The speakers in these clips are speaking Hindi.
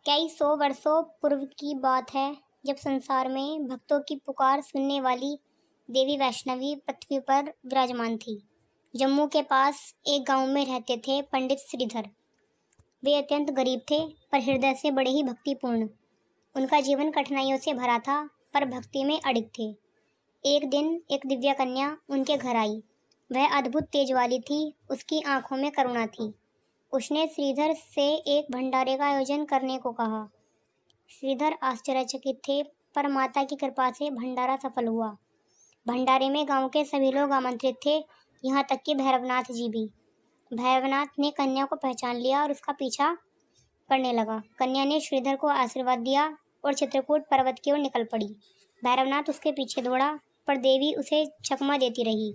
कई सौ वर्षों पूर्व की बात है, जब संसार में भक्तों की पुकार सुनने वाली देवी वैष्णवी पृथ्वी पर विराजमान थी। जम्मू के पास एक गांव में रहते थे पंडित श्रीधर। वे अत्यंत गरीब थे, पर हृदय से बड़े ही भक्तिपूर्ण। उनका जीवन कठिनाइयों से भरा था, पर भक्ति में अडिग थे। एक दिन एक दिव्या कन्या उनके घर आई। वह अद्भुत तेज वाली थी, उसकी आंखों में करुणा थी। उसने श्रीधर से एक भंडारे का आयोजन करने को कहा। श्रीधर आश्चर्यचकित थे, पर माता की कृपा से भंडारा सफल हुआ। भंडारे में गांव के सभी लोग आमंत्रित थे, यहाँ तक कि भैरवनाथ जी भी। भैरवनाथ ने कन्या को पहचान लिया और उसका पीछा करने लगा। कन्या ने श्रीधर को आशीर्वाद दिया और चित्रकूट पर्वत की ओर निकल पड़ी। भैरवनाथ उसके पीछे दौड़ा, पर देवी उसे चकमा देती रही।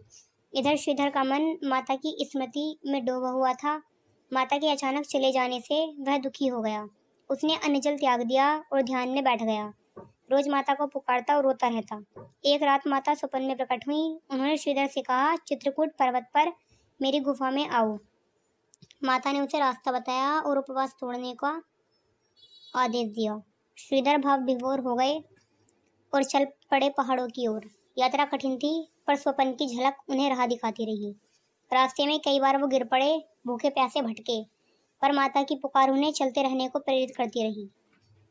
इधर श्रीधर का मन माता की स्मृति में डूबा हुआ था। माता के अचानक चले जाने से वह दुखी हो गया। उसने अन्न जल त्याग दिया और ध्यान में बैठ गया। रोज माता को पुकारता और रोता रहता। एक रात माता स्वप्न में प्रकट हुई। उन्होंने श्रीधर से कहा, चित्रकूट पर्वत पर मेरी गुफा में आओ। माता ने उसे रास्ता बताया और उपवास तोड़ने का आदेश दिया। श्रीधर भाव विभोर हो गए और चल पड़े पहाड़ों की ओर। यात्रा कठिन थी, पर स्वप्न की झलक उन्हें राह दिखाती रही। रास्ते में कई बार वो गिर पड़े, भूखे प्यासे भटके, पर माता की पुकार उन्हें चलते रहने को प्रेरित करती रही।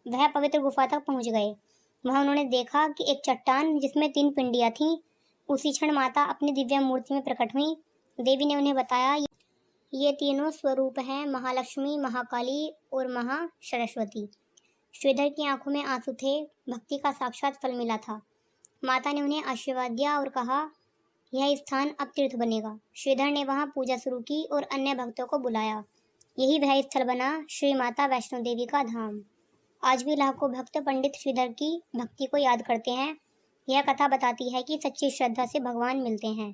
वह पवित्र गुफा तक पहुंच गए। वहां उन्होंने देखा कि एक चट्टान जिसमें 3 पिंडियां थीं। उसी क्षण माता अपनी दिव्य मूर्ति में प्रकट हुई। देवी ने उन्हें बताया, ये तीनों स्वरूप हैं महालक्ष्मी, महाकाली और महासरस्वती। श्रीधर की आंखों में आंसू थे। भक्ति का साक्षात फल मिला था। माता ने उन्हें आशीर्वाद दिया और कहा, यह स्थान अब तीर्थ बनेगा। श्रीधर ने वहां पूजा शुरू की और अन्य भक्तों को बुलाया। यही वह स्थल बना, श्री माता वैष्णो देवी का धाम। आज भी लाखों भक्त पंडित श्रीधर की भक्ति को याद करते हैं। यह कथा बताती है कि सच्ची श्रद्धा से भगवान मिलते हैं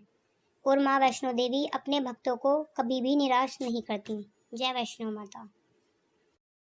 और माँ वैष्णो देवी अपने भक्तों को कभी भी निराश नहीं करती। जय वैष्णो माता।